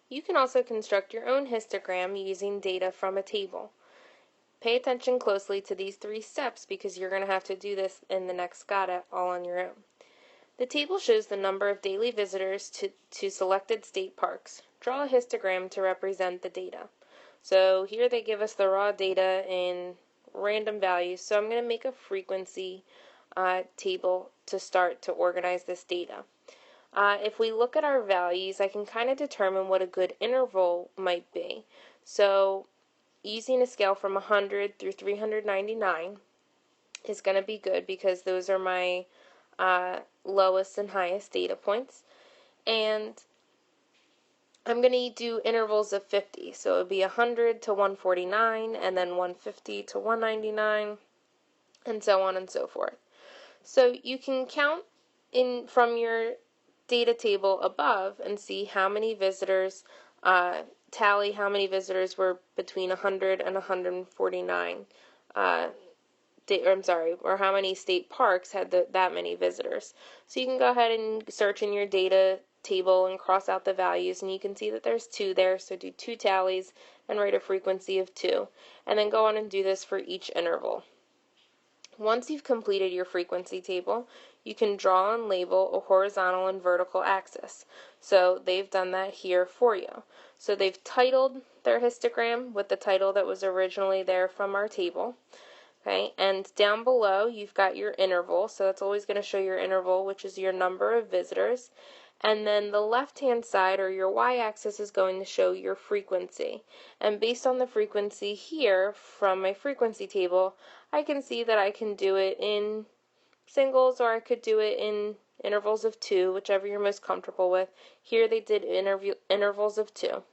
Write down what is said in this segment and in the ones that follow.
You can also construct your own histogram using data from a table. Pay attention closely to these 3 steps because you're going to have to do this in the next Got It all on your own. The table shows the number of daily visitors to selected state parks. Draw a histogram to represent the data. So here they give us the raw data in random values, so I'm going to make a frequency table to start to organize this data. If we look at our values, I can kind of determine what a good interval might be. So using a scale from 100 through 399 is going to be good because those are my lowest and highest data points. And I'm going to do intervals of 50. So it would be 100 to 149, and then 150 to 199, and so on and so forth. So you can count in from your data table above and see how many visitors, tally how many visitors were between 100 and 149, or how many state parks had that many visitors. So you can go ahead and search in your data table and cross out the values, and you can see that there's 2 there, so do 2 tallies and write a frequency of 2, and then go on and do this for each interval. Once you've completed your frequency table, you can draw and label a horizontal and vertical axis. So they've done that here for you. So they've titled their histogram with the title that was originally there from our table. Okay, and down below you've got your interval, so that's always going to show your interval, which is your number of visitors. And then the left-hand side, or your y-axis, is going to show your frequency. And based on the frequency here from my frequency table, I can see that I can do it in singles, or I could do it in intervals of 2, whichever you're most comfortable with. Here they did intervals of 2.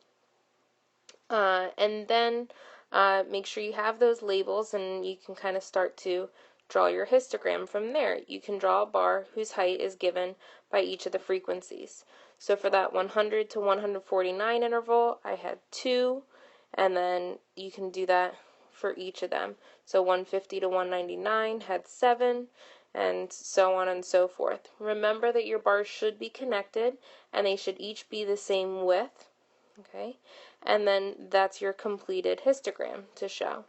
And then make sure you have those labels, and you can kind of start to draw your histogram from there. You can draw a bar whose height is given by each of the frequencies. So for that 100 to 149 interval, I had 2, and then you can do that for each of them. So 150 to 199 had 7, and so on and so forth. Remember that your bars should be connected, and they should each be the same width. Okay, and then that's your completed histogram to show.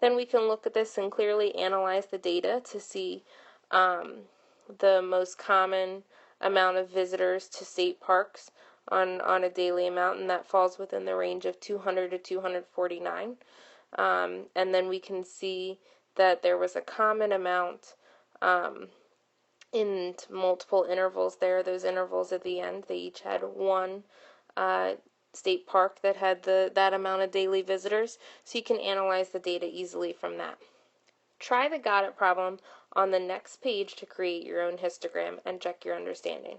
Then we can look at this and clearly analyze the data to see the most common amount of visitors to state parks on a daily amount, and that falls within the range of 200 to 249. And then we can see that there was a common amount in multiple intervals there. Those intervals at the end, they each had one state park that had that amount of daily visitors, so you can analyze the data easily from that. Try the Got It problem on the next page to create your own histogram and check your understanding.